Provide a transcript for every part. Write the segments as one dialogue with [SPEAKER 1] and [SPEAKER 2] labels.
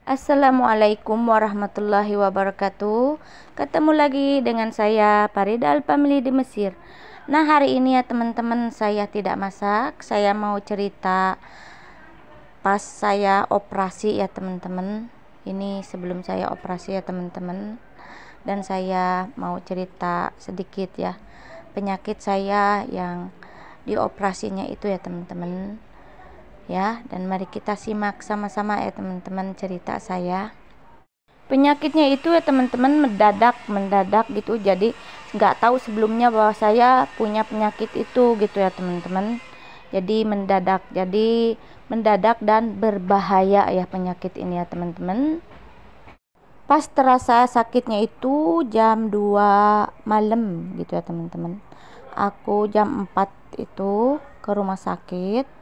[SPEAKER 1] Assalamualaikum warahmatullahi wabarakatuh. Ketemu lagi dengan saya Farida Al-Family di Mesir. Nah, hari ini ya teman-teman, saya tidak masak. Saya mau cerita pas saya operasi ya teman-teman. Ini sebelum saya operasi ya teman-teman. Dan saya mau cerita sedikit ya penyakit saya yang dioperasinya itu ya teman-teman. Ya, dan mari kita simak sama-sama ya teman-teman cerita saya. Penyakitnya itu ya teman-teman mendadak gitu, jadi nggak tahu sebelumnya bahwa saya punya penyakit itu gitu ya teman-teman. Jadi mendadak dan berbahaya ya penyakit ini ya teman-teman. Pas terasa sakitnya itu jam 2 malam gitu ya teman-teman. Aku jam 4 itu ke rumah sakit,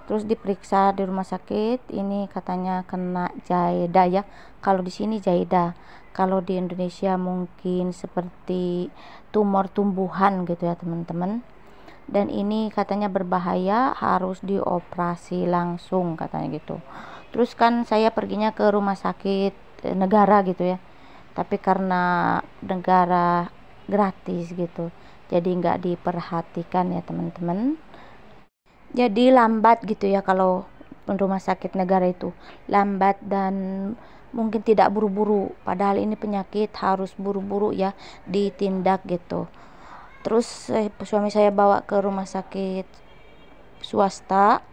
[SPEAKER 1] terus diperiksa di rumah sakit. Ini katanya kena jaida ya, kalau di sini jaida, kalau di Indonesia mungkin seperti tumor tumbuhan gitu ya teman-teman. Dan ini katanya berbahaya, harus dioperasi langsung katanya gitu. Terus kan saya perginya ke rumah sakit negara gitu ya, tapi karena negara gratis gitu, jadi nggak diperhatikan ya teman-teman. Jadi lambat gitu ya, kalau rumah sakit negara itu lambat dan mungkin tidak buru-buru, padahal ini penyakit harus buru-buru ya ditindak gitu. Terus suami saya bawa ke rumah sakit swasta,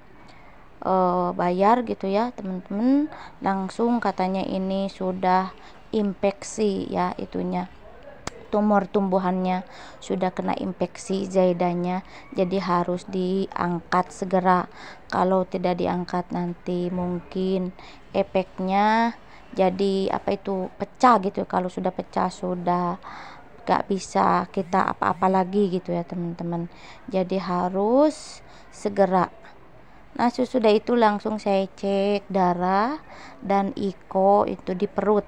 [SPEAKER 1] bayar gitu ya teman-teman. Langsung katanya ini sudah infeksi ya, itunya tumor tumbuhannya sudah kena infeksi zaidanya, jadi harus diangkat segera. Kalau tidak diangkat nanti mungkin efeknya jadi pecah gitu. Kalau sudah pecah sudah gak bisa kita apa-apa lagi gitu ya teman-teman, jadi harus segera. Nah, sesudah itu langsung saya cek darah dan iko itu di perut.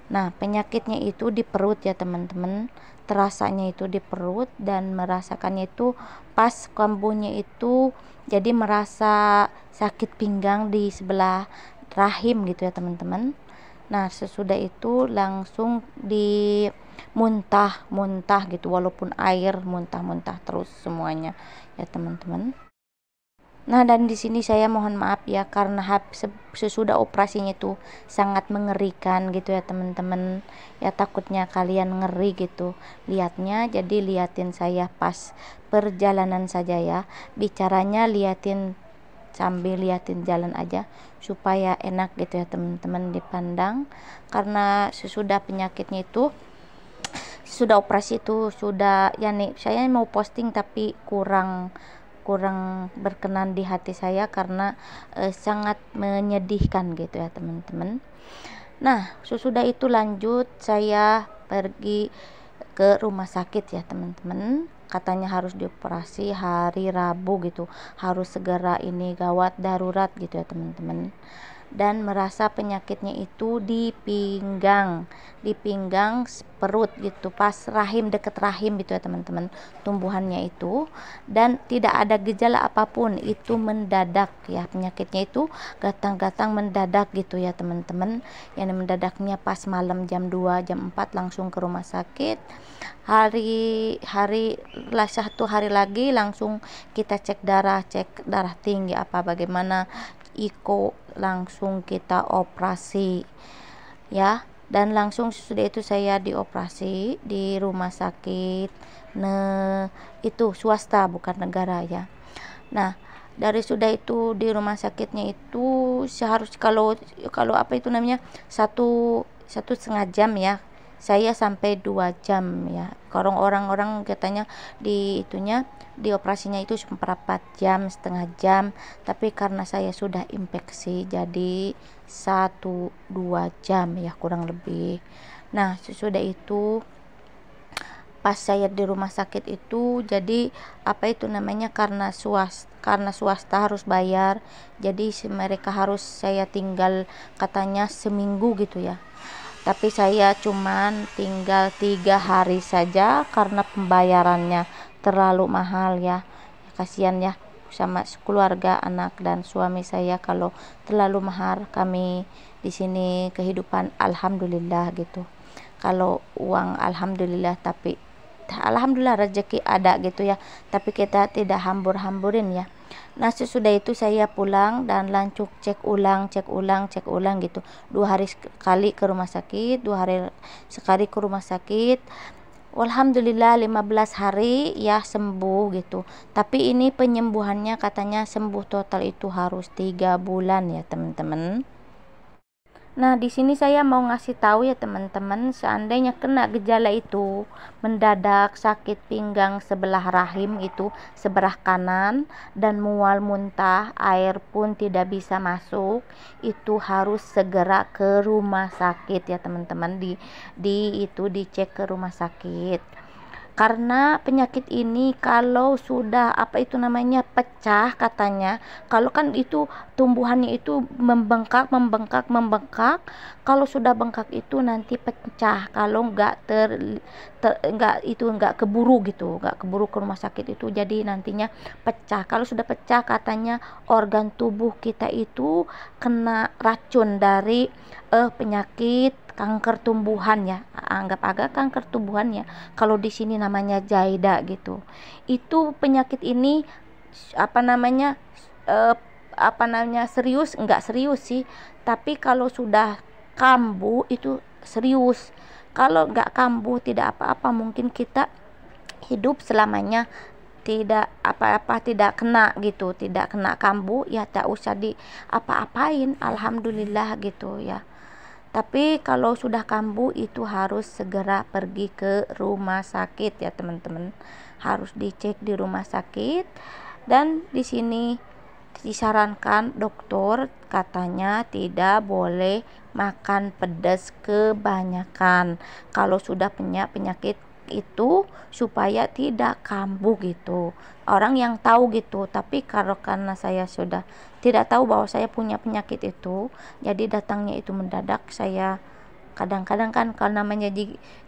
[SPEAKER 1] Nah, penyakitnya itu di perut ya teman-teman. Terasanya itu di perut dan merasakannya itu pas kambuhnya itu, jadi merasa sakit pinggang di sebelah rahim gitu ya teman-teman. Nah, sesudah itu langsung di muntah-muntah gitu, walaupun air muntah-muntah terus semuanya ya teman-teman. Nah, dan di sini saya mohon maaf ya, karena sesudah operasinya itu sangat mengerikan gitu ya teman-teman. Ya takutnya kalian ngeri gitu lihatnya, jadi liatin saya pas perjalanan saja ya. Bicaranya liatin sambil liatin jalan aja supaya enak gitu ya teman-teman dipandang. Karena sesudah penyakitnya itu, sudah operasi itu sudah ya nih, saya mau posting tapi kurang kurang berkenan di hati saya karena sangat menyedihkan gitu ya teman-teman. Nah, sesudah itu lanjut saya pergi ke rumah sakit ya teman-teman. Katanya harus dioperasi hari Rabu gitu, harus segera, ini gawat darurat gitu ya teman-teman. Dan merasa penyakitnya itu di pinggang perut gitu, pas rahim, deket rahim gitu ya teman-teman, tumbuhannya itu. Dan tidak ada gejala apapun, itu mendadak ya penyakitnya itu, gatang-gatang mendadak gitu ya teman-teman. Yang mendadaknya pas malam jam 2 jam 4 langsung ke rumah sakit. Hari lah, 1 hari lagi langsung kita cek darah tinggi apa bagaimana, iko, langsung kita operasi ya. Dan langsung sudah itu saya dioperasi di rumah sakit itu swasta, bukan negara ya. Nah, dari sudah itu di rumah sakitnya itu seharusnya kalau satu setengah jam ya, saya sampai 2 jam ya. Orang-orang katanya di operasinya itu 4 jam, setengah jam, tapi karena saya sudah infeksi jadi 1-2 jam ya kurang lebih. Nah, sesudah itu pas saya di rumah sakit itu, jadi karena swasta harus bayar, jadi mereka harus saya tinggal katanya seminggu gitu ya. Tapi saya cuman tinggal 3 hari saja karena pembayarannya terlalu mahal ya. Kasihan ya sama keluarga, anak dan suami saya kalau terlalu mahal kami di sini kehidupan alhamdulillah gitu. Kalau uang alhamdulillah, tapi alhamdulillah rezeki ada gitu ya, tapi kita tidak hambur-hamburin ya. Nah sesudah itu saya pulang dan lanjut cek ulang gitu, 2 hari sekali ke rumah sakit, 2 hari sekali ke rumah sakit. Alhamdulillah 15 hari ya sembuh gitu. Tapi ini penyembuhannya katanya sembuh total itu harus 3 bulan ya teman-teman. Nah, di sini saya mau ngasih tahu ya teman-teman, seandainya kena gejala itu mendadak sakit pinggang sebelah rahim itu sebelah kanan dan mual muntah, air pun tidak bisa masuk, itu harus segera ke rumah sakit ya teman-teman, dicek ke rumah sakit. Karena penyakit ini kalau sudah pecah katanya, kalau kan itu tumbuhannya itu membengkak, kalau sudah bengkak itu nanti pecah, kalau nggak keburu gitu, nggak keburu ke rumah sakit itu, jadi nantinya pecah. Kalau sudah pecah katanya organ tubuh kita itu kena racun dari penyakit kanker tumbuhan ya, anggap agak kanker tumbuhan ya, kalau di sini namanya jaida gitu. Itu penyakit ini serius, enggak serius sih, tapi kalau sudah kambuh itu serius. Kalau enggak kambuh tidak apa-apa, mungkin kita hidup selamanya tidak apa-apa, tidak kena gitu, tidak kena kambuh ya, tak usah di apa-apain, alhamdulillah gitu ya. Tapi kalau sudah kambuh itu harus segera pergi ke rumah sakit ya teman-teman. Harus dicek di rumah sakit, dan di sini disarankan dokter katanya tidak boleh makan pedas kebanyakan kalau sudah punya penyakit itu, supaya tidak kambuh gitu. Orang yang tahu gitu, tapi karena saya sudah tidak tahu bahwa saya punya penyakit itu, jadi datangnya itu mendadak. Saya kadang-kadang kan kalau namanya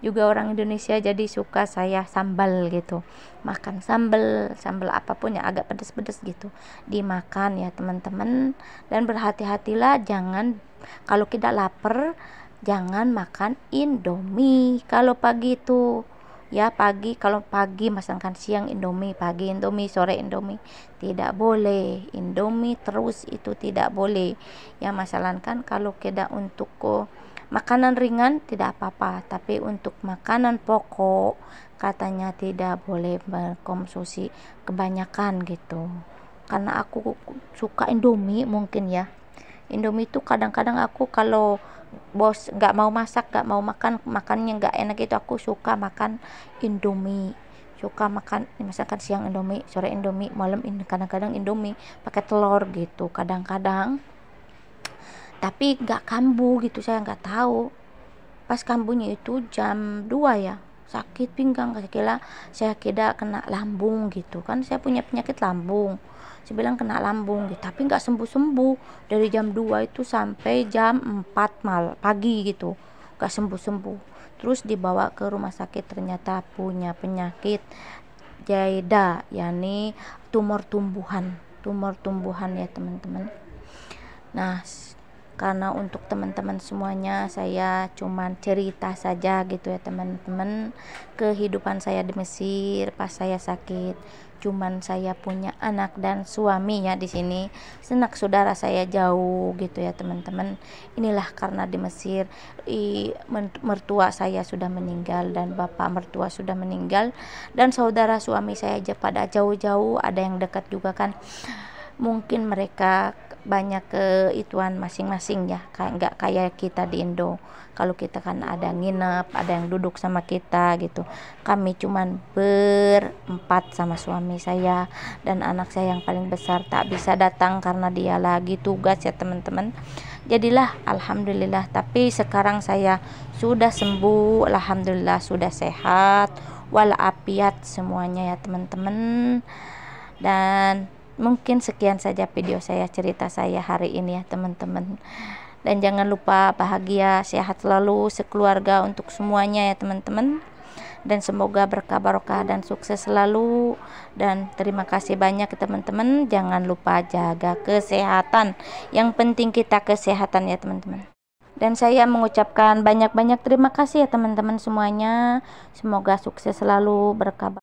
[SPEAKER 1] juga orang Indonesia, jadi suka saya sambal gitu, makan sambal apapun yang agak pedas-pedas gitu dimakan ya teman-teman. Dan berhati-hatilah, jangan, kalau kita lapar jangan makan Indomie kalau pagi itu ya. Kalau pagi masakan siang Indomie, pagi Indomie, sore Indomie, tidak boleh. Indomie terus itu tidak boleh ya. Masalahkan kalau kita untuk makanan ringan tidak apa-apa, tapi untuk makanan pokok katanya tidak boleh mengkonsumsi kebanyakan gitu. Karena aku suka Indomie mungkin ya. Indomie itu kadang-kadang aku kalau bos nggak mau masak, nggak mau makannya nggak enak itu, aku suka makan Indomie, suka makan misalkan siang Indomie, sore Indomie, malam ini kadang-kadang Indomie pakai telur gitu kadang-kadang. Tapi nggak kambuh gitu, saya nggak tahu. Pas kambuhnya itu jam 2 ya, sakit pinggang, saya kira kena lambung gitu kan, saya punya penyakit lambung. Saya bilang kena lambung gitu, tapi nggak sembuh-sembuh dari jam 2 itu sampai jam 4 pagi gitu, nggak sembuh-sembuh. Terus dibawa ke rumah sakit, ternyata punya penyakit jaida, yakni tumor tumbuhan ya teman-teman. Nah, karena untuk teman-teman semuanya saya cuman cerita saja gitu ya teman-teman, kehidupan saya di Mesir pas saya sakit. Cuman saya punya anak dan suami ya di sini, sanak saudara saya jauh gitu ya teman-teman. Inilah karena di Mesir mertua saya sudah meninggal dan bapak mertua sudah meninggal, dan saudara suami saya aja pada jauh-jauh, ada yang dekat juga kan. Mungkin mereka banyak keituan masing-masing ya, nggak kayak kita di Indo. Kalau kita kan ada nginep, ada yang duduk sama kita gitu. Kami cuman berempat sama suami saya, dan anak saya yang paling besar tak bisa datang karena dia lagi tugas ya teman-teman. Jadilah alhamdulillah, tapi sekarang saya sudah sembuh, alhamdulillah sudah sehat walafiat semuanya ya teman-teman. Dan mungkin sekian saja video saya, cerita saya hari ini ya teman-teman. Dan jangan lupa bahagia, sehat selalu sekeluarga untuk semuanya ya teman-teman. Dan semoga berkah barokah dan sukses selalu. Dan terima kasih banyak ya teman-teman. Jangan lupa jaga kesehatan. Yang penting kita kesehatan ya teman-teman. Dan saya mengucapkan banyak-banyak terima kasih ya teman-teman semuanya. Semoga sukses selalu, berkah